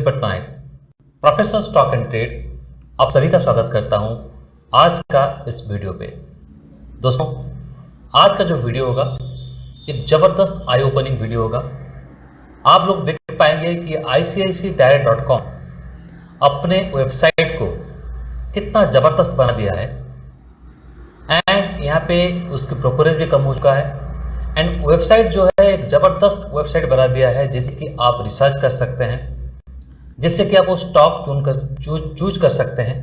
Rohit Patnaik, professional stock and trade, आप सभी का स्वागत करता हूं आज का इस वीडियो पे। दोस्तों, आज का जो वीडियो होगा एक ज़बरदस्त आई ओपनिंग वीडियो होगा। आप लोग देख पाएंगे कि ICICIdirect.com अपने वेबसाइट को कितना ज़बरदस्त बना दिया है एंड यहाँ पे उसकी ब्रोकरेज भी कम हो चुका है एंड वेबसाइट जो है एक ज़बरदस्त वेबसाइट बना दिया है जिससे कि आप रिसर्च कर सकते हैं, जिससे कि आप वो स्टॉक चूज कर सकते हैं,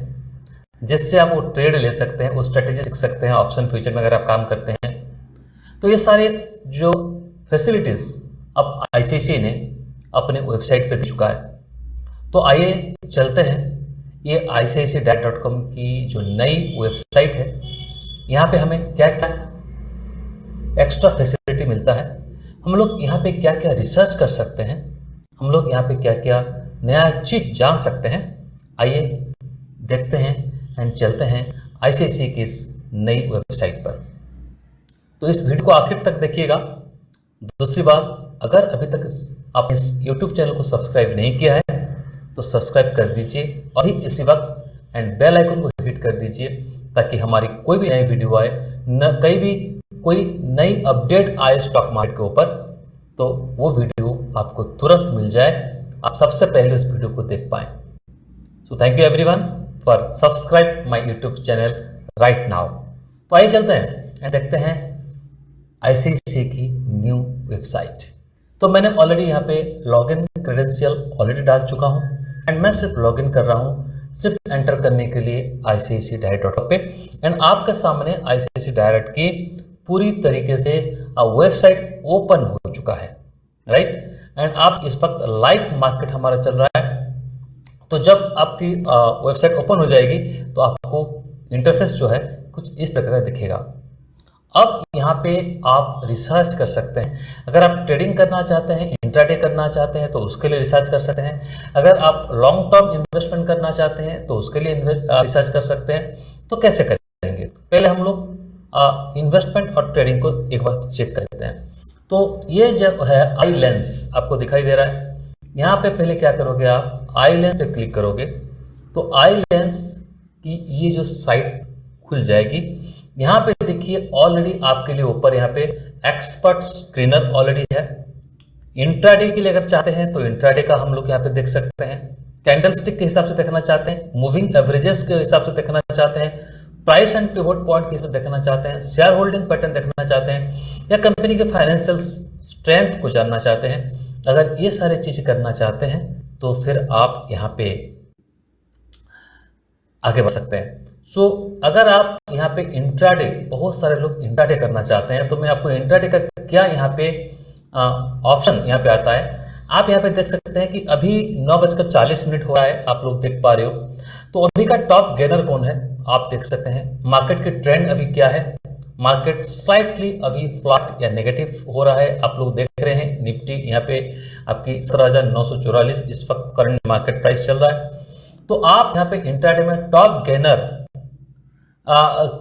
जिससे आप वो ट्रेड ले सकते हैं, वो स्ट्रेटेजी सीख सकते हैं ऑप्शन फ्यूचर में अगर आप काम करते हैं। तो ये सारे जो फैसिलिटीज़ अब ICICI ने अपने वेबसाइट पे दे चुका है। तो आइए चलते हैं ये ICICIdirect.com की जो नई वेबसाइट है, यहाँ पे हमें क्या क्या एक्स्ट्रा फैसिलिटी मिलता है, हम लोग यहाँ पे क्या क्या रिसर्च कर सकते हैं, हम लोग यहाँ पे क्या क्या नया चीज़ जान सकते हैं। आइए देखते हैं एंड चलते हैं ICICI की इस नई वेबसाइट पर। तो इस वीडियो को आखिर तक देखिएगा। दूसरी बात, अगर अभी तक आपने इस YouTube चैनल को सब्सक्राइब नहीं किया है तो सब्सक्राइब कर दीजिए और इसी वक्त एंड बेल आइकन को हिट कर दीजिए ताकि हमारी कोई भी नई वीडियो आए, न कहीं भी कोई नई अपडेट आए स्टॉक मार्केट के ऊपर, तो वो वीडियो आपको तुरंत मिल जाए, आप सबसे पहले उस वीडियो को देख पाएं। So thank you everyone for subscribe my YouTube channel right now. तो आइए चलते हैं एंड देखते हैं ICICI की न्यू वेबसाइट। तो मैंने ऑलरेडी यहाँ पे लॉगिन क्रेडेंशियल ऑलरेडी डाल चुका हूँ एंड मैं सिर्फ लॉगिन कर रहा हूँ, सिर्फ एंटर करने के लिए ICICIdirect.com पे एंड आपके सामने ICICIdirect की पूरी तरीके से वेबसाइट ओपन हो चुका है, राइट। एंड आप इस वक्त लाइव मार्केट हमारा चल रहा है। तो जब आपकी वेबसाइट ओपन हो जाएगी तो आपको इंटरफेस जो है कुछ इस प्रकार का दिखेगा। अब यहाँ पे आप रिसर्च कर सकते हैं। अगर आप ट्रेडिंग करना चाहते हैं, इंट्राडे करना चाहते हैं तो उसके लिए रिसर्च कर सकते हैं। अगर आप लॉन्ग टर्म इन्वेस्टमेंट करना चाहते हैं तो उसके लिए रिसर्च कर सकते हैं। तो कैसे करेंगे? पहले हम लोग इन्वेस्टमेंट और ट्रेडिंग को एक बार चेक करते हैं। तो ये जो है आई लेंस आपको दिखाई दे रहा है, यहाँ पे पहले क्या करोगे, आप आई लेंस पे क्लिक करोगे तो आई लेंस की ये जो साइट खुल जाएगी। यहाँ पे देखिए ऑलरेडी आपके लिए ऊपर यहाँ पे एक्सपर्ट स्क्रीनर ऑलरेडी है। इंट्राडे के लिए अगर चाहते हैं तो इंट्राडे का हम लोग यहाँ पे देख सकते हैं। कैंडलस्टिक के हिसाब से देखना चाहते हैं, मूविंग एवरेजेस के हिसाब से देखना चाहते हैं, प्राइस एंड पिवोट पॉइंट के हिसाब से देखना चाहते हैं, शेयर होल्डिंग पैटर्न देखना चाहते हैं या कंपनी के फाइनेंशियल स्ट्रेंथ को जानना चाहते हैं। अगर ये सारी चीज़ करना चाहते हैं तो फिर आप यहाँ पे आगे बढ़ सकते हैं। अगर आप यहाँ पे इंट्राडे, बहुत सारे लोग इंट्राडे करना चाहते हैं, तो मैं आपको इंट्राडे का क्या यहाँ पे ऑप्शन यहाँ पे आता है, आप यहाँ पे देख सकते हैं कि अभी 9:40 हो रहा है, आप लोग देख पा रहे हो। तो अभी का टॉप गेनर कौन है आप देख सकते हैं। मार्केट की ट्रेंड अभी क्या है, मार्केट स्लाइटली अभी फ्लैट या नेगेटिव हो रहा है, आप लोग देख रहे हैं। निफ्टी यहाँ पे आपकी 17,944 इस वक्त करंट मार्केट प्राइस चल रहा है। तो आप यहाँ पे इंट्राडे में टॉप गेनर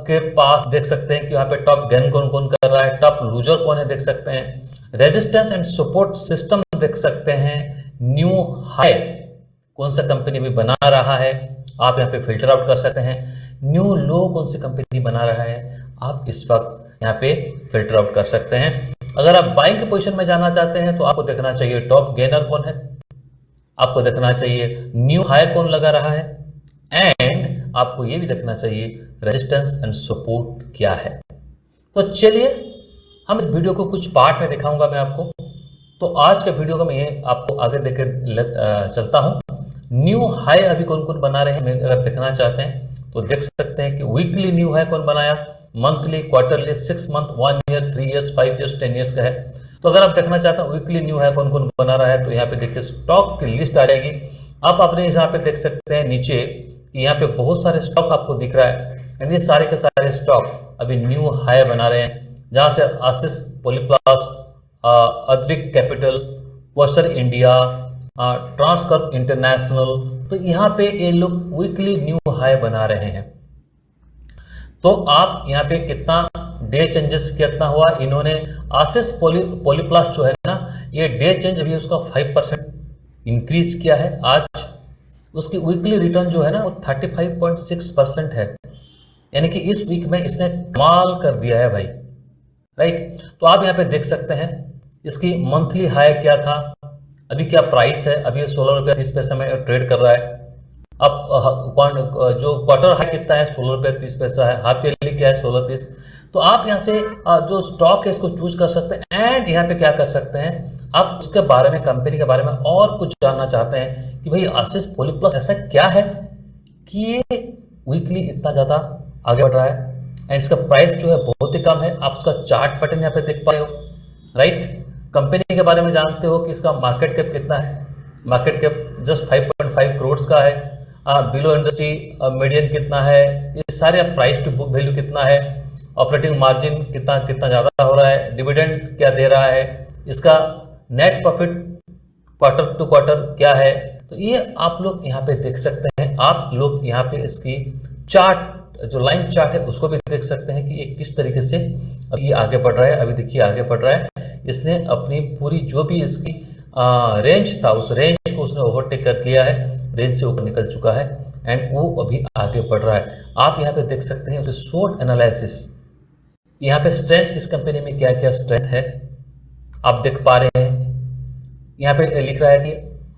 के पास देख सकते हैं कि यहाँ पे टॉप गेन कौन कौन कर रहा है, टॉप लूजर कौन है देख सकते हैं, रेजिस्टेंस एंड सपोर्ट सिस्टम देख सकते हैं, न्यू हाई कौन सा कंपनी भी बना रहा है आप यहाँ पे फिल्टर आउट कर सकते हैं, न्यू लो कौन सी कंपनी बना रहा है आप इस वक्त यहाँ पे फिल्टर आउट कर सकते हैं। अगर आप बाइंग के पोजीशन में जाना चाहते हैं तो आपको देखना चाहिए टॉप गेनर कौन है, आपको देखना चाहिए न्यू हाई कौन लगा रहा है एंड आपको ये भी देखना चाहिए रेजिस्टेंस एंड सपोर्ट क्या है। तो चलिए हम इस वीडियो को कुछ पार्ट में दिखाऊंगा मैं आपको। तो आज के वीडियो को मैं ये आपको आगे देकर चलता हूँ। न्यू हाई अभी कौन कौन बना रहे हैं अगर देखना चाहते हैं तो देख सकते हैं कि वीकली न्यू हाई कौन बनाया, monthly, quarterly, 6 month, 1 year, 3 years, 5 years, 10 years का है। तो अगर आप देखना चाहते हैं वीकली न्यू हाई कौन कौन बना रहा है तो यहाँ पे देखिए स्टॉक की लिस्ट आ जाएगी। आप अपने यहाँ पे देख सकते हैं नीचे कि यहाँ पे बहुत सारे स्टॉक आपको दिख रहा है एंड ये सारे के सारे स्टॉक अभी न्यू हाई बना रहे हैं, जहाँ से Aasis Polyplast, Advik Capital, Washer India, Transcorp International, तो यहाँ पे ये लोग वीकली न्यू हाई बना रहे हैं। तो आप यहाँ पे कितना डे चेंजेस कितना हुआ, इन्होंने आसिस पॉलीप्लास्ट जो है ना, ये डे चेंज अभी उसका 5% इंक्रीज किया है। आज उसकी वीकली रिटर्न जो है ना वो 35.6% है, यानी कि इस वीक में इसने कमाल कर दिया है भाई, राइट। तो आप यहाँ पे देख सकते हैं इसकी मंथली हाई क्या था, अभी क्या प्राइस है, अभी 16 रुपया 30 पैसे में ट्रेड कर रहा है। अब जो क्वार्टर हाई कितना है 16 रुपया 30 पैसा है, हाफ ईयरली क्या है 16.30। तो आप यहाँ से जो स्टॉक है इसको चूज कर सकते हैं एंड यहाँ पे क्या कर सकते हैं, आप उसके बारे में, कंपनी के बारे में और कुछ जानना चाहते हैं कि भाई आशीष पॉलीप्लस ऐसा क्या है कि ये वीकली इतना ज़्यादा आगे बढ़ रहा है एंड इसका प्राइस जो है बहुत ही कम है। आप उसका चार्ट पैटर्न यहाँ पे देख पा रहे हो, राइट। कंपनी के बारे में जानते हो कि इसका मार्केट कैप कितना है, मार्केट कैप जस्ट 5.5 करोड़ का है। बिलो इंडस्ट्री मीडियन कितना है, ये सारे प्राइस टू बुक वैल्यू कितना है, ऑपरेटिंग मार्जिन कितना कितना ज़्यादा हो रहा है, डिविडेंड क्या दे रहा है, इसका net profit quarter to quarter क्या है। तो ये आप लोग यहाँ पे देख सकते हैं। आप लोग यहाँ पे इसकी चार्ट, जो लाइन चार्ट है उसको भी देख सकते हैं कि ये किस तरीके से अब ये आगे बढ़ रहा है। अभी देखिए आगे बढ़ रहा है, इसने अपनी पूरी जो भी इसकी रेंज था उस रेंज को उसने ओवरटेक कर लिया है, रेंज से ऊपर निकल चुका है एंड वो अभी आगे बढ़ रहा है। आप यहाँ पे देख सकते हैं शॉर्ट एनालिसिस, यहाँ पे स्ट्रेंथ इस कंपनी में क्या क्या स्ट्रेंथ है आप देख पा रहे हैं। यहाँ पे लिख रहा है कि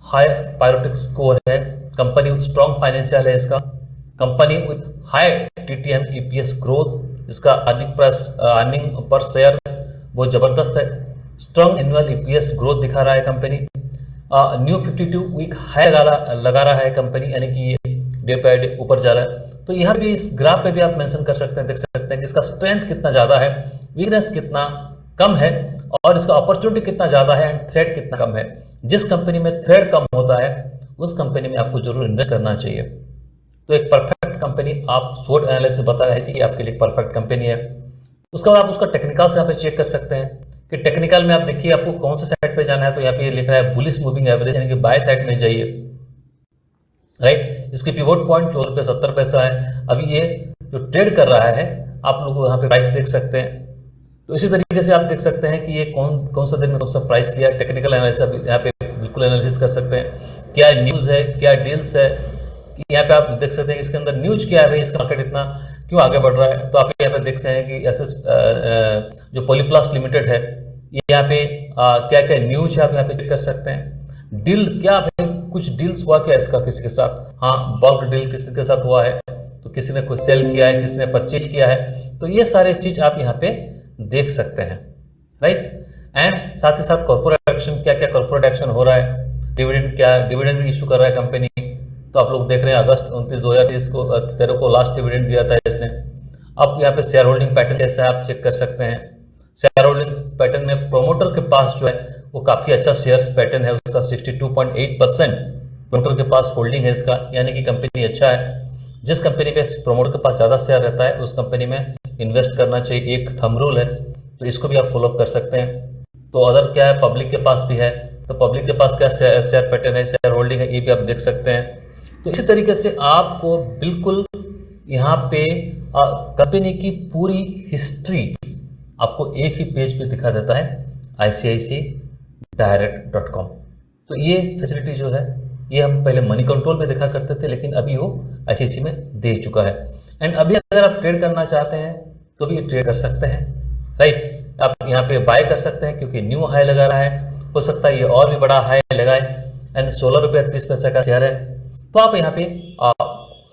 हाई पायरोटिक स्कोर है, कंपनी विथ स्ट्रॉन्ग फाइनेंशियल है, इसका company with high TTM EPS growth, इसका अर्निंग पर शेयर बहुत जबरदस्त है, स्ट्रॉन्ग एनुअल ईपीएस ग्रोथ दिखा रहा है कंपनी, न्यू 52 वीक हाई लगा रहा है कंपनी, यानी कि ये डे बाय डे ऊपर जा रहा है। तो यहाँ भी इस ग्राफ पे भी आप मेंशन कर सकते हैं, देख सकते हैं कि इसका स्ट्रेंथ कितना ज़्यादा है, वीकनेस कितना कम है और इसका अपॉर्चुनिटी कितना ज़्यादा है एंड थ्रेट कितना कम है। जिस कंपनी में थ्रेट कम होता है उस कंपनी में आपको जरूर इन्वेस्ट करना चाहिए। तो एक परफेक्ट कंपनी, आप शॉर्ट एनालिसिस बता रहे हैं कि आपके लिए परफेक्ट कंपनी है। उसके बाद आप उसका टेक्निकल से यहाँ पे चेक कर सकते हैं कि टेक्निकल में आप देखिए आपको कौन से साइड पे जाना है। तो यहाँ पे लिख रहा है बुलिश मूविंग एवरेज, यानी कि बाय साइड में जाइए, राइट। इसकी पिवोट पॉइंट 14 रुपये 70 पैसा है। अभी ये जो ट्रेड कर रहा है आप लोग यहाँ पे प्राइस देख सकते हैं। तो इसी तरीके से आप देख सकते हैं कि ये कौन सा दिन में कौन सा प्राइस लिया। टेक्निकल एनालिसिस आप यहाँ पे बिल्कुल एनालिसिस कर सकते हैं, क्या न्यूज़ है, क्या डील्स है, कि यहाँ पे आप देख सकते हैं इसके अंदर न्यूज क्या है, भाई इसका मार्केट इतना क्यों आगे बढ़ रहा है। तो आप यहाँ पे देख सकते हैं कि एसएस जो पॉलीप्लास्ट लिमिटेड है, ये यहाँ पे क्या क्या न्यूज है आप यहाँ पे चेक कर सकते हैं। डील क्या भाई, कुछ डील्स हुआ क्या इसका किसी के साथ, हाँ बल्क डील किसी के साथ हुआ है, तो किसी ने कोई सेल किया है, किसी ने परचेज किया है। तो ये सारे चीज आप यहाँ पे देख सकते हैं, राइट। एंड साथ ही साथ कॉर्पोरेट एक्शन, क्या क्या कॉर्पोरेट एक्शन हो रहा है, डिविडेंड क्या डिविडेंड इशू कर रहा है कंपनी। तो आप लोग देख रहे हैं अगस्त 29 2013 को लास्ट डिविडेंड दिया था इसने। अब यहाँ पे शेयर होल्डिंग पैटर्न कैसा है आप चेक कर सकते हैं। शेयर होल्डिंग पैटर्न में प्रोमोटर के पास जो है वो काफी अच्छा शेयर्स पैटर्न है, उसका 62.8% प्रोमोटर के पास होल्डिंग है इसका, यानी कि कंपनी अच्छा है। जिस कंपनी पे प्रोमोटर के पास ज्यादा शेयर रहता है उस कंपनी में इन्वेस्ट करना चाहिए, एक थंब रूल है। तो इसको भी आप फॉलो कर सकते हैं। तो अदर क्या है, पब्लिक के पास भी है, तो पब्लिक के पास क्या शेयर पैटर्न है, शेयर होल्डिंग है, ये भी आप देख सकते हैं। तो इसी तरीके से आपको बिल्कुल यहाँ पे कंपनी की पूरी हिस्ट्री आपको एक ही पेज पे दिखा देता है, ICICIdirect.com। तो ये फैसिलिटी जो है ये हम पहले मनी कंट्रोल में दिखा करते थे, लेकिन अभी वो ICICI में दे चुका है। एंड अभी अगर आप ट्रेड करना चाहते हैं तो भी ट्रेड कर सकते हैं, राइट। आप यहाँ पे बाय कर सकते हैं क्योंकि न्यू हाई लगा रहा है, हो सकता है ये और भी बड़ा हाई लगाए एंड 16 रुपये 30 पैसा का शेयर है। तो आप यहाँ पे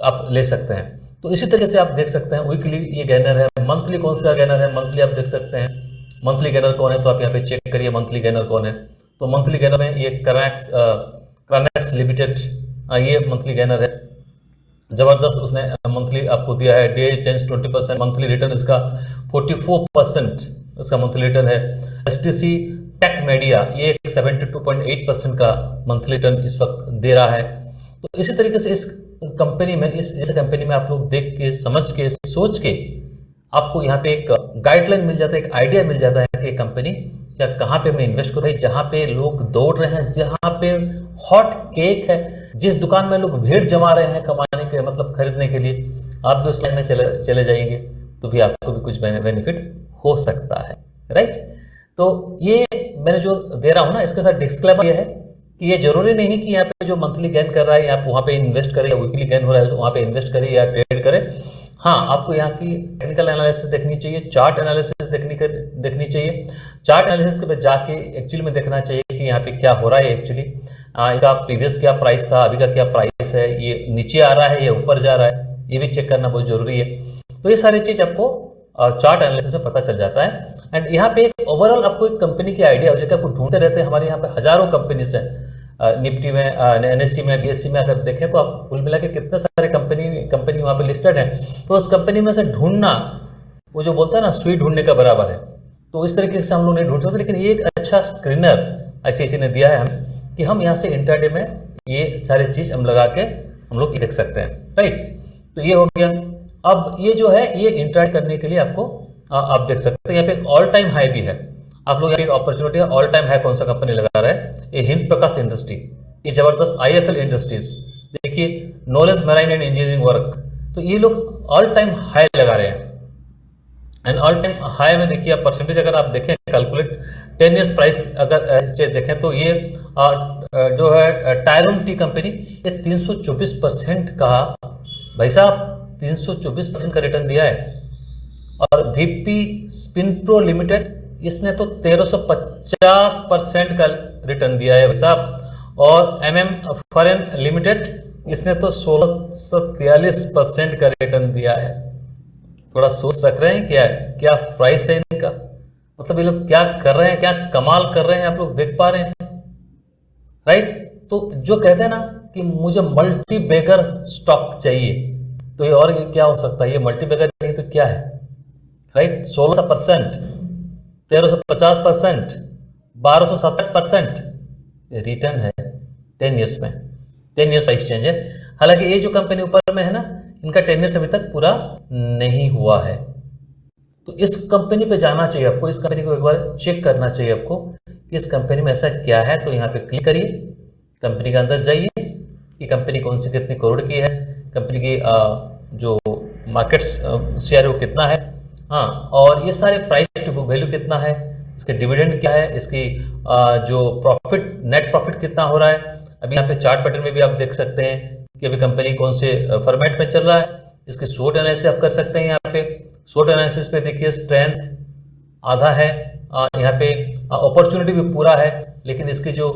आप ले सकते हैं। तो इसी तरीके से आप देख सकते हैं वीकली ये गेनर है, मंथली कौन सा गेनर है, मंथली आप देख सकते हैं मंथली गेनर कौन है। तो आप यहाँ पे चेक करिए मंथली गेनर कौन है। तो मंथली गेनर में ये क्रैनेक्स लिमिटेड, ये मंथली गेनर है, जबरदस्त। उसने मंथली आपको दिया है, डे चेंज 20%, मंथली रिटर्न इसका 44% इसका मंथली रिटर्न है। STC टेक मीडिया ये 72.8% का मंथली रिटर्न इस वक्त दे रहा है। तो इसी तरीके से इस कंपनी में, इस कंपनी में आप लोग देख के, समझ के, सोच के आपको यहाँ पे एक गाइडलाइन मिल जाता है, एक आइडिया मिल जाता है कि कंपनी या कहाँ पे मैं इन्वेस्ट करूँ। जहाँ पे लोग दौड़ रहे हैं, जहाँ पे हॉट केक है, जिस दुकान में लोग भीड़ जमा रहे हैं कमाने के मतलब खरीदने के लिए, आप भी उस लाइन में चले जाएंगे तो भी आपको भी कुछ बेनिफिट हो सकता है, राइट। तो ये मैंने जो दे रहा हूँ ना, इसके साथ डिस्क्लेमर ये है कि ये जरूरी नहीं कि यहाँ पे जो मंथली गेन कर रहा है आप वहाँ पे इन्वेस्ट करें, या वीकली गेन हो रहा है तो वहाँ पे इन्वेस्ट करें या ट्रेड करें। हाँ, आपको यहाँ की टेक्निकल एनालिसिस देखनी चाहिए, चार्ट एनालिसिस देखनी चाहिए। चार्ट एनालिसिस के बाद जाके एक्चुअली में देखना चाहिए कि यहाँ पे क्या हो रहा है एक्चुअली, इसका प्रीवियस क्या प्राइस था, अभी का क्या प्राइस है, ये नीचे आ रहा है या ऊपर जा रहा है, ये भी चेक करना बहुत जरूरी है। तो ये सारी चीज आपको चार्ट एनालिसिस में पता चल जाता है। एंड यहाँ पे एक ओवरऑल आपको एक कंपनी की आइडिया हो जाएगा। आपको ढूंढते रहते हैं, हमारे यहाँ पे हजारों कंपनीज हैं, निफ्टी में, एनएससी में, बीएससी में अगर देखें तो आप कुल मिला के कितने सारे कंपनी वहाँ पे लिस्टेड है। तो उस कंपनी में से ढूंढना, वो जो बोलता है ना, सुई ढूंढने का बराबर है। तो इस तरीके से हम लोग नहीं ढूंढ सकते, लेकिन ये एक अच्छा स्क्रीनर आईसीआईसीआई ने दिया है हमें कि हम यहाँ से इंट्राडे में ये सारी चीज हम लगा के हम लोग देख सकते हैं, राइट। तो ये हो गया। अब ये जो है ये इंट्राडे करने के लिए आपको आप देख सकते हैं यहाँ पे ऑल टाइम हाई भी है। आप लोग यहाँ पे अपॉर्चुनिटी है, ऑल टाइम हाई कौन सा कंपनी लगा रहा है, ये हिंद प्रकाश इंडस्ट्री, ये जबरदस्त आईएफएल इंडस्ट्रीज, देखिए knowledge marine and engineering work, तो ये लोग ऑल टाइम हाई लगा रहे हैं। एंड ऑल टाइम हाई में देखिए आप परसेंटेज अगर आप देखें कैलकुलेट 10 ईयर्स प्राइस अगर देखें तो ये जो है टायरोन टी कंपनी, ये 324% का, भाई साहब 324% का रिटर्न दिया है। और वीपी स्पिनप्रो लिमिटेड, इसने तो 1350% का रिटर्न दिया है भाई साहब। और एमएम फॉरेन लिमिटेड, इसने तो 1643% का रिटर्न दिया है। थोड़ा सोच सक रहे हैं क्या क्या प्राइस है इनका, मतलब ये लोग क्या कर रहे हैं, क्या कमाल कर रहे हैं, आप लोग देख पा रहे हैं, राइट। तो जो कहते हैं ना कि मुझे मल्टी बैगर स्टॉक चाहिए, तो ये और क्या हो सकता है, ये मल्टी बैगर नहीं तो क्या है, राइट। 1600%, 1350%, 1270% रिटर्न है 10 ईयर्स में, 10 ईयर्स का एक्सचेंज है। हालांकि ये जो कंपनी ऊपर में है ना, इनका 10 ईयर्स अभी तक पूरा नहीं हुआ है। तो इस कंपनी पे जाना चाहिए आपको, इस कंपनी को एक बार चेक करना चाहिए आपको कि इस कंपनी में ऐसा क्या है। तो यहाँ पे क्लिक करिए, कंपनी के अंदर जाइए कि कंपनी कौन सी कितनी करोड़ की है, कंपनी की जो मार्केट शेयर वो कितना है, हाँ, और ये सारे प्राइस टू बुक वैल्यू कितना है, इसके डिविडेंड क्या है, इसकी जो प्रॉफिट नेट प्रॉफिट कितना हो रहा है। अभी यहाँ पे चार्ट पैटर्न में भी आप देख सकते हैं कि अभी कंपनी कौन से फॉर्मेट में चल रहा है। इसके शॉर्ट एनालिसिस आप कर सकते हैं। यहाँ पे शॉर्ट एनालिसिस पे देखिए स्ट्रेंथ आधा है, यहाँ पे अपॉर्चुनिटी भी पूरा है, लेकिन इसकी जो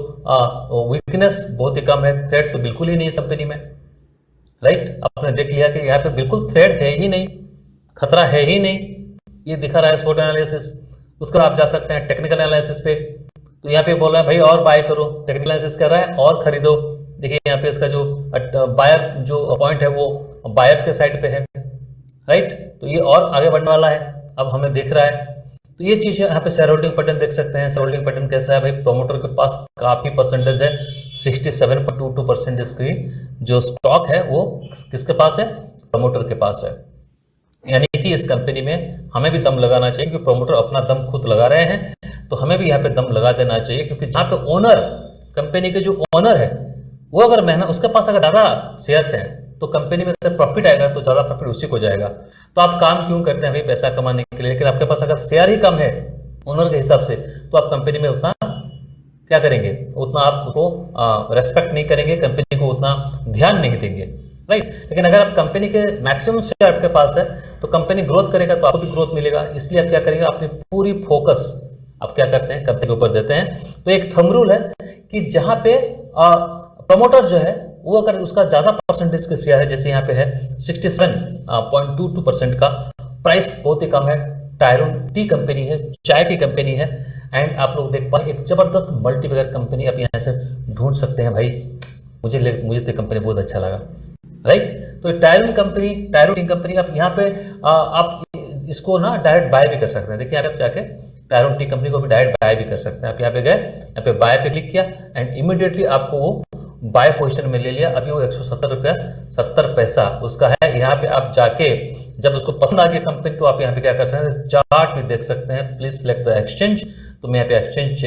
वीकनेस बहुत ही कम है, थ्रेड तो बिल्कुल ही नहीं इस कंपनी में, राइट। आपने देख लिया कि यहाँ पे बिल्कुल थ्रेड है ही नहीं, खतरा है ही नहीं, ये दिखा रहा है शॉर्ट एनालिसिस। उसके बाद आप जा सकते हैं टेक्निकल एनालिसिस पे, तो यहाँ पे बोल रहा है भाई और बाय करो, टेक्निकल एनालिसिस कर रहा है और खरीदो। देखिए यहाँ पे इसका जो बायर जो पॉइंट है वो बायर्स के साइड पे है, राइट। तो ये और आगे बढ़ने वाला है, अब हमें देख रहा है। तो ये चीज यहाँ पे शेयर होल्डिंग पैटर्न देख सकते हैं। शेयर होल्डिंग पैटर्न कैसा है भाई, प्रोमोटर के पास काफी परसेंटेज है, 67.22% इसकी जो स्टॉक है वो किसके पास है, प्रोमोटर के पास है। यानी कि इस कंपनी में हमें भी दम लगाना चाहिए, क्योंकि प्रोमोटर अपना दम खुद लगा रहे हैं, तो हमें भी यहाँ पे दम लगा देना चाहिए। क्योंकि जहाँ पे ओनर, कंपनी के जो ओनर है वो अगर मेहनत, उसके पास अगर ज्यादा शेयर्स हैं तो कंपनी में अगर प्रॉफिट आएगा तो ज्यादा प्रॉफिट उसी को जाएगा। तो आप काम क्यों करते हैं भाई, पैसा कमाने के लिए, लेकिन आपके पास अगर शेयर ही कम है ओनर के हिसाब से, तो आप कंपनी में उतना क्या करेंगे, उतना आप उसको रेस्पेक्ट नहीं करेंगे, कंपनी को उतना ध्यान नहीं देंगे, राइट। लेकिन अगर आप कंपनी के मैक्सिमम शेयर आपके पास है तो कंपनी ग्रोथ करेगा तो आपको भी ग्रोथ मिलेगा। इसलिए आप क्या करेंगे, अपनी पूरी फोकस आप क्या करते हैं, कंपनी के ऊपर देते हैं। तो एक थंब रूल है कि जहां पे प्रमोटर जो है वो अगर उसका ज्यादा परसेंटेज के शेयर है, जैसे यहाँ पे है 67.22% का, प्राइस बहुत ही कम है, टायरोन टी कंपनी है, चाय की कंपनी है, एंड आप लोग देख पाए एक जबरदस्त मल्टीबैगर कंपनी आप यहाँ से ढूंढ सकते हैं। भाई मुझे तो कंपनी बहुत अच्छा लगा, राइट। तो टायरोन टी कंपनी आप यहाँ पे आप इसको ना डायरेक्ट बाय भी कर सकते हैं। देखिए आप जाके टायरोन टी कंपनी को भी डायरेक्ट बाय भी कर सकते हैं। आप यहाँ पे गए, यहाँ पे बाय पे क्लिक किया एंड इमीडिएटली आपको वो बाय पोजीशन में ले लिया। अभी वो 170 रुपया 70 पैसा उसका है। यहाँ पे आप जाके जब उसको पसंद आ गया कंपनी, तो आप यहाँ पे क्या कर सकते हैं, चार्ट भी देख सकते हैं। प्लीज सिलेक्ट द एक्सचेंज, तो मैं यहाँ पे एक्सचेंज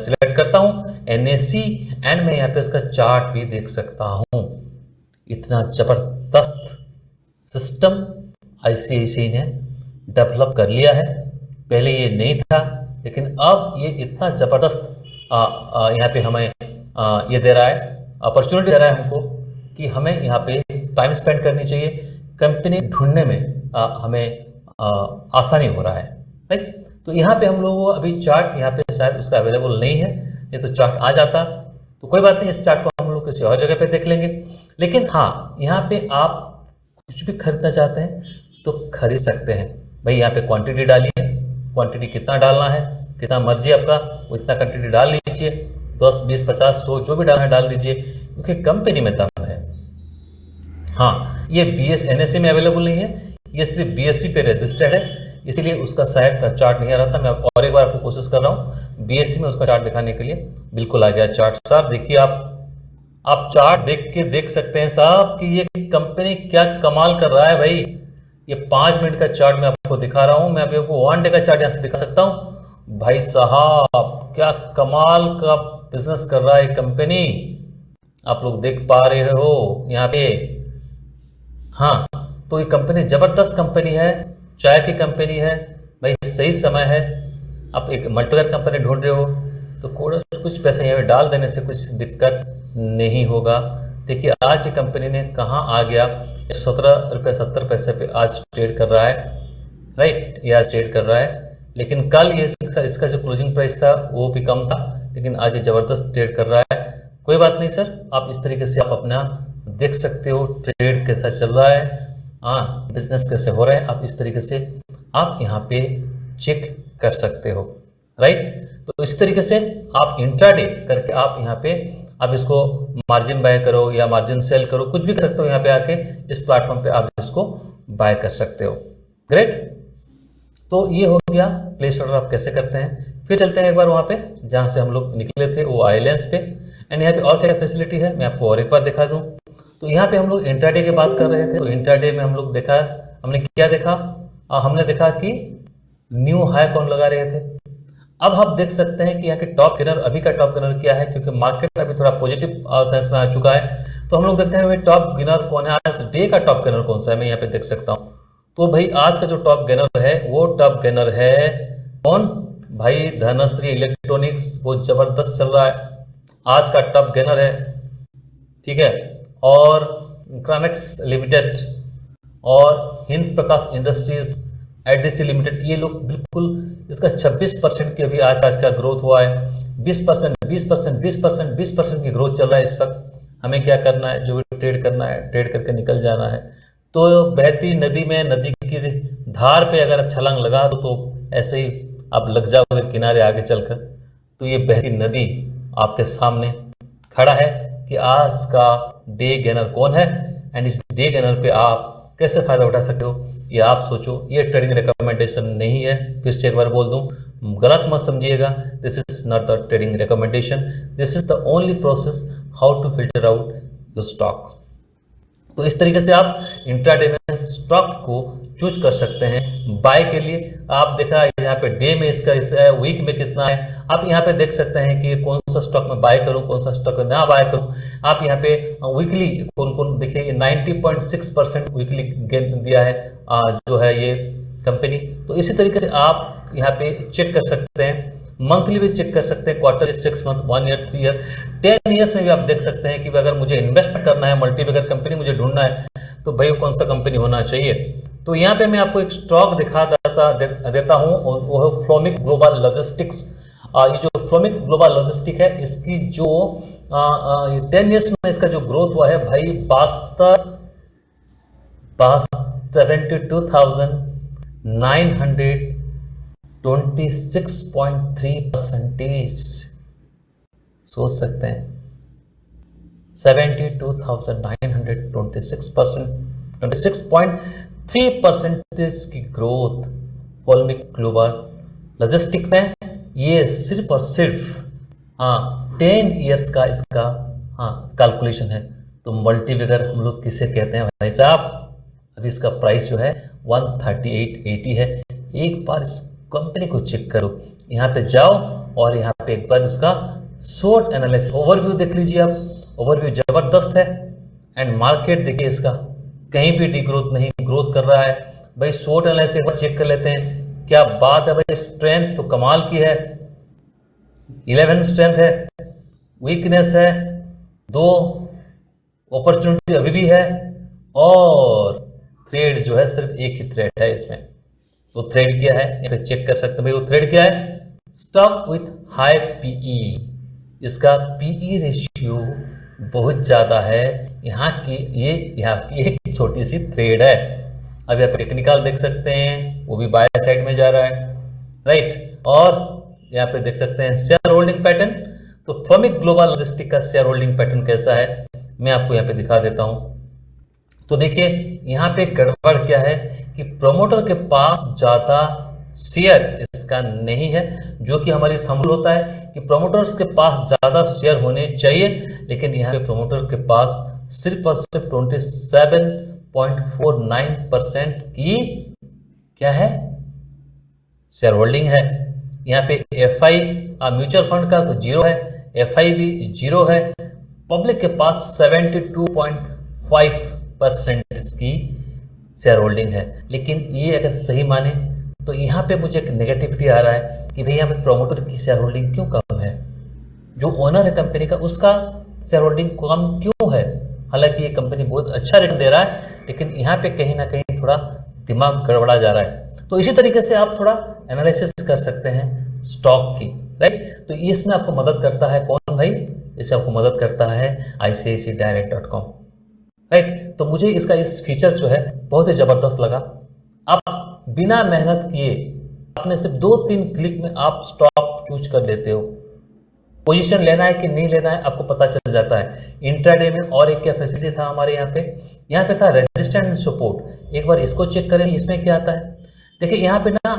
सिलेक्ट करता हूँ NSE, एंड मैं यहाँ पे इसका चार्ट भी देख सकता हूँ। इतना जबरदस्त सिस्टम आईसीआईसीआई ने डेवलप कर लिया है। पहले ये नहीं था, लेकिन अब ये इतना जबरदस्त यहाँ पे हमें ये दे रहा है, अपॉर्चुनिटी दे रहा है हमको कि हमें यहाँ पे टाइम स्पेंड करनी चाहिए, कंपनी ढूंढने में हमें आसानी हो रहा है, राइट। तो यहाँ पे हम लोगों को अभी चार्ट यहाँ पे शायद उसका अवेलेबल नहीं है, ये तो चार्ट आ जाता तो कोई बात नहीं, इस चार्ट को हम लोग किसी और जगह पे देख लेंगे। लेकिन हाँ, यहाँ पे आप कुछ भी खरीदना चाहते हैं तो खरीद सकते हैं। भाई यहाँ पे क्वांटिटी डालिए, क्वांटिटी कितना डालना है, कितना मर्जी आपका उतना क्वांटिटी डाल लीजिए, 10, 20, 50, 100 जो भी डालना है डाल दीजिए, क्योंकि कंपनी में दम है। हाँ, ये NSE में अवेलेबल नहीं है, ये सिर्फ BSE पे रजिस्टर्ड है, इसलिए उसका शायद चार्ट नहीं आ रहा था। मैं और एक बार आपको कोशिश कर रहा हूँ BSE में उसका चार्ट दिखाने के लिए। बिल्कुल आ गया चार्ट। सर देखिए, आप चार्ट देख सकते हैं साहब कि ये कंपनी क्या कमाल कर रहा है। भाई ये 5 मिनट का चार्ट मैं आपको दिखा रहा हूँ, मैं अभी आपको 1 डे का चार्ट यहाँ से दिखा सकता हूँ। भाई साहब क्या कमाल का बिजनेस कर रहा है कंपनी, आप लोग देख पा रहे हो यहाँ पे। हाँ, तो ये कंपनी जबरदस्त कंपनी है, चाय की कंपनी है। भाई सही समय है, आप एक मल्टीवेयर कंपनी ढूंढ रहे हो तो कुछ पैसे यहाँ पे डाल देने से कुछ दिक्कत नहीं होगा। देखिए आज ये कंपनी ने कहाँ आ गया, 17 रुपये 70 पैसे पे आज ट्रेड कर रहा है, राइट। ये आज ट्रेड कर रहा है, लेकिन कल ये इसका जो क्लोजिंग प्राइस था वो भी कम था, लेकिन आज ये जबरदस्त ट्रेड कर रहा है। कोई बात नहीं सर, आप इस तरीके से आप अपना देख सकते हो ट्रेड कैसा चल रहा है, हाँ बिजनेस कैसे हो रहे हैं, आप इस तरीके से आप यहाँ पे चेक कर सकते हो, राइट। तो इस तरीके से आप इंट्राडे करके आप यहाँ पे आप इसको मार्जिन बाय करो या मार्जिन सेल करो, कुछ भी कर सकते हो। यहाँ पे आके इस प्लेटफॉर्म पे आप इसको बाय कर सकते हो। ग्रेट, तो ये हो गया प्लेस ऑर्डर आप कैसे करते हैं। फिर चलते हैं एक बार वहाँ पे जहाँ से हम लोग निकले थे, वो आइलैंड्स पे। एंड यहाँ पे और क्या फैसिलिटी है मैं आपको और एक बार दिखा दूँ। तो यहाँ पे हम लोग इंट्राडे की बात कर रहे थे, तो इंट्राडे में हम लोग देखा, हमने क्या देखा, हमने देखा कि न्यू हाई कौन लगा रहे थे। अब आप देख सकते हैं कि यहाँ के टॉप गेनर, अभी का टॉप गेनर क्या है, क्योंकि मार्केट अभी थोड़ा पॉजिटिव सेंस में आ चुका है। तो हम लोग देखते हैं टॉप गेनर कौन है, आज डे का टॉप गेनर कौन सा है, मैं यहाँ पे देख सकता हूँ। तो भाई आज का जो टॉप गेनर है वो टॉप गेनर है कौन, भाई धनश्री इलेक्ट्रॉनिक्स, वो जबरदस्त चल रहा है, आज का टॉप गेनर है, ठीक है। और क्रानेक्स लिमिटेड और हिंद प्रकाश इंडस्ट्रीज, IDC लिमिटेड, ये लोग बिल्कुल इसका 26% की अभी आज का ग्रोथ हुआ है। 20% 20% 20% 20% की ग्रोथ चल रहा है इस वक्त। हमें क्या करना है, जो भी ट्रेड करना है ट्रेड करके निकल जाना है। तो बहती नदी में, नदी की धार पे अगर आप छलांग लगा दो तो ऐसे ही आप लग जाओगे किनारे आगे चलकर। तो ये बहती नदी आपके सामने खड़ा है कि आज का डे गेनर कौन है, एंड इस डे गेनर पे आप कैसे फायदा उठा सकते हो ये आप सोचो। ये ट्रेडिंग रिकमेंडेशन नहीं है, फिर से एक बार बोल दूं, गलत मत समझिएगा। This is not the trading recommendation, this is the only process how to filter out your stock. तो इस तरीके से आप इंट्राडे में स्टॉक को चूज कर सकते हैं बाय के लिए। आप देखा यहाँ पे डे में इसका वीक में कितना है, आप यहाँ पे देख सकते हैं कि कौन सा स्टॉक में बाय करूं, कौन सा स्टॉक में ना बाय करूं। आप यहाँ पे वीकली कौन कौन देखिए, 90.6% वीकली गेन दिया है जो है ये कंपनी। तो इसी तरीके से आप यहाँ पे चेक कर सकते हैं, मंथली भी चेक कर सकते हैं, quarter, 6 month, 1 year, 3 year, 10 years में भी आप देख सकते हैं कि अगर मुझे इन्वेस्ट करना है, मल्टीबैगर कंपनी मुझे ढूंढना है, तो भाई कौन सा कंपनी होना चाहिए। तो यहाँ पे मैं आपको एक स्टॉक देता हूँ, वो है फ्लोमिक ग्लोबल लॉजिस्टिक्स। ये जो फ्लोमिक ग्लोबल लॉजिस्टिक है, इसकी जो 10 ईयर्स में इसका जो ग्रोथ हुआ है भाई 72,926.3%। सोच सकते हैं 72,926.3% की ग्रोथ फ्लोमिक ग्लोबल लॉजिस्टिक में। ये सिर्फ और सिर्फ 10 ईयर्स का इसका कैलकुलेशन है। तो मल्टीबैगर हम लोग किसे कहते हैं भाई साहब, अभी इसका प्राइस जो है 138.80 है। एक बार इस कंपनी को चेक करो, यहाँ पे जाओ और यहाँ पे एक बार उसका शॉर्ट एनालिसिस ओवरव्यू देख लीजिए आप। ओवरव्यू जबरदस्त है, एंड मार्केट देखिए इसका कहीं भी डिग्रोथ नहीं, ग्रोथ कर रहा है। भाई शॉर्ट एनालिसिस एक बार चेक कर लेते हैं, क्या बात है भाई, स्ट्रेंथ तो कमाल की है, 11 स्ट्रेंथ है, वीकनेस है, 2 अपॉर्चुनिटी अभी भी है, और थ्रेड जो है सिर्फ एक ही थ्रेड है इसमें। तो थ्रेड क्या है यहाँ पे चेक कर सकते हैं भाई, वो थ्रेड क्या है, स्टॉक विथ हाई पीई। इसका पीई रेशियो बहुत ज़्यादा है, यहाँ की एक छोटी सी थ्रेड है। अब यहाँ पे टेक्निकल देख सकते हैं, वो भी बाय साइड में जा रहा है, राइट। और यहाँ पे देख सकते हैं शेयर होल्डिंग पैटर्न। तो फ्रोमिक ग्लोबल लॉजिस्टिक का शेयर होल्डिंग पैटर्न कैसा है मैं आपको यहाँ पे दिखा देता हूँ। तो देखिए यहाँ पे गड़बड़ क्या है कि प्रमोटर के पास ज़्यादा शेयर इसका नहीं है, जो कि हमारी थंबनेल होता है कि प्रमोटर्स के पास ज़्यादा शेयर होने चाहिए, लेकिन यहाँ पे प्रमोटर के पास सिर्फ और सिर्फ 27.49% की क्या है, शेयर होल्डिंग है। यहाँ पे एफआई म्यूचुअल फंड का 0 है, एफआई भी 0 है। पब्लिक के पास 72.5% इसकी शेयर होल्डिंग है। लेकिन ये अगर सही माने तो यहाँ पे मुझे एक नेगेटिविटी आ रहा है कि भाई यहाँ पे प्रमोटर की शेयर होल्डिंग क्यों कम है, जो ओनर है कंपनी का उसका शेयर होल्डिंग कम क्यों है। हालांकि ये कंपनी बहुत अच्छा रिटर्न दे रहा है, लेकिन यहाँ पे कहीं ना कहीं थोड़ा दिमाग गड़बड़ा जा रहा है। तो इसी तरीके से आप थोड़ा एनालिसिस कर सकते हैं स्टॉक की, राइट। तो इसमें आपको मदद करता है कौन भाई, इसमें आपको मदद करता है ICICIdirect.com, राइट। तो मुझे इसका इस फीचर जो है बहुत ही ज़बरदस्त लगा। आप बिना मेहनत किए आपने सिर्फ 2-3 क्लिक में आप स्टॉक चूज कर लेते हो। पोजीशन लेना है कि नहीं लेना है आपको पता चल जाता है। इंट्राडे में और एक क्या फैसिलिटी था हमारे यहाँ पे था रेजिस्टेंस एंड सपोर्ट। एक बार इसको चेक करें इसमें क्या आता है। देखिए यहाँ पे ना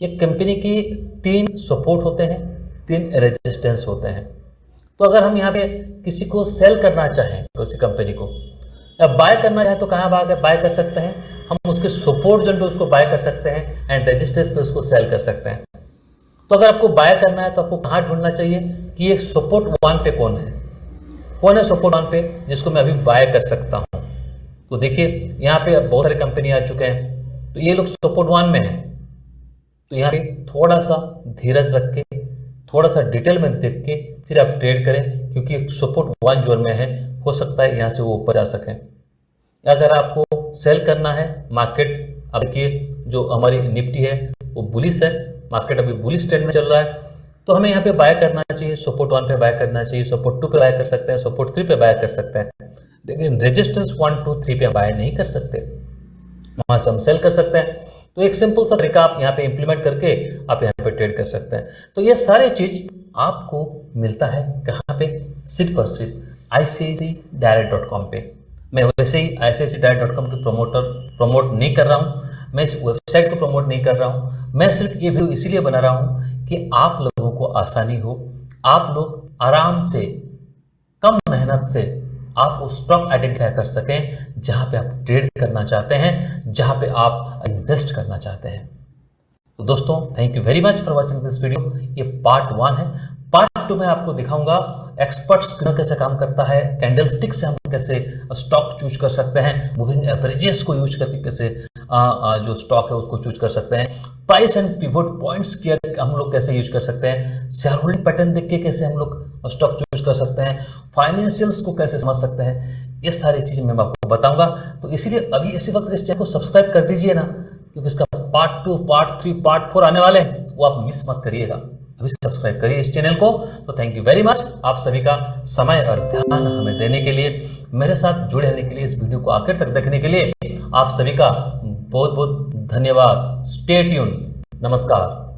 एक कंपनी की 3 सपोर्ट होते हैं, 3 रेजिस्टेंस होते हैं। तो अगर हम यहाँ पे किसी को सेल करना चाहें किसी कंपनी को, या बाय करना चाहें तो कहाँ बाय कर सकते हैं हम, उसके सपोर्ट जोन पे उसको बाय कर सकते हैं एंड रेजिस्टेंस पे उसको सेल कर सकते हैं। तो अगर आपको बाय करना है तो आपको कहाँ ढूंढना चाहिए कि ये सपोर्ट 1 पे कौन है सपोर्ट 1 पे जिसको मैं अभी बाय कर सकता हूँ। तो देखिए यहाँ पे बहुत सारे कंपनी आ चुके हैं, तो ये लोग सपोर्ट 1 में है। तो यहाँ पे थोड़ा सा धीरज रख के, थोड़ा सा डिटेल में देख के फिर आप ट्रेड करें, क्योंकि सपोर्ट 1 जोन में है, हो सकता है यहाँ से वो ऊपर जा सकें। अगर आपको सेल करना है, मार्केट अब देखिए जो हमारी निफ्टी है वो बुलिश है, मार्केट अभी बुलिश ट्रेंड में चल रहा है, तो हमें यहाँ पे बाय करना चाहिए, सपोर्ट 1 पे बाय करना चाहिए, सपोर्ट 2 पे बाय कर सकते हैं, सपोर्ट 3 पे बाय कर सकते हैं। लेकिन रेजिस्टेंस 1, 2, 3 पे बाय नहीं कर सकते, वहां से हम सेल कर सकते हैं। तो एक सिंपल सा तरीका आप यहाँ पे इंप्लीमेंट करके आप यहाँ पे ट्रेड कर सकते हैं। तो ये सारे चीज आपको मिलता है कहाँ पे, सिर्फ और सिर्फ ICICIdirect.com पे। मैं वैसे ही ICICIdirect.com के प्रमोट नहीं कर रहा हूँ, मैं इस वेबसाइट को प्रमोट नहीं कर रहा हूँ। मैं सिर्फ ये वीडियो इसीलिए बना रहा हूँ कि आप लोगों को आसानी हो, आप लोग आराम से कम मेहनत से आप वो स्टॉक आइडेंटिफाई कर सकें जहां पे आप ट्रेड करना चाहते हैं, जहां पे आप इन्वेस्ट करना चाहते हैं। तो दोस्तों thank you very much for watching this video. ये पार्ट 1 है। पार्ट 2 में आपको दिखाऊंगा एक्सपर्ट स्क्रीनर कैसे काम करता है, कैंडलस्टिक से हम कैसे स्टॉक चूज कर सकते हैं, मूविंग एवरेजेस को यूज करके कैसे जो स्टॉक है उसको चूज कर सकते हैं, प्राइस एंड पिवट पॉइंट्स की हम लोग कैसे यूज कर सकते हैं, शेयर होल्डिंग पैटर्न देख के कैसे हम लोग स्टॉक चूज कर सकते हैं, फाइनेंशियल्स को कैसे समझ सकते हैं, ये सारी चीजें मैं आपको बताऊंगा। तो इसीलिए अभी इसी वक्त इस चैनल को सब्सक्राइब कर दीजिए ना, क्योंकि इसका पार्ट 2, पार्ट 3, पार्ट 4 आने वाले हैं, वो आप मिस मत करिएगा। अभी सब्सक्राइब करिए इस चैनल को। तो थैंक यू वेरी मच आप सभी का समय और ध्यान हमें देने के लिए, मेरे साथ जुड़े रहने के लिए, इस वीडियो को आखिर तक देखने के लिए आप सभी का बहुत बहुत धन्यवाद। Stay tune. नमस्कार।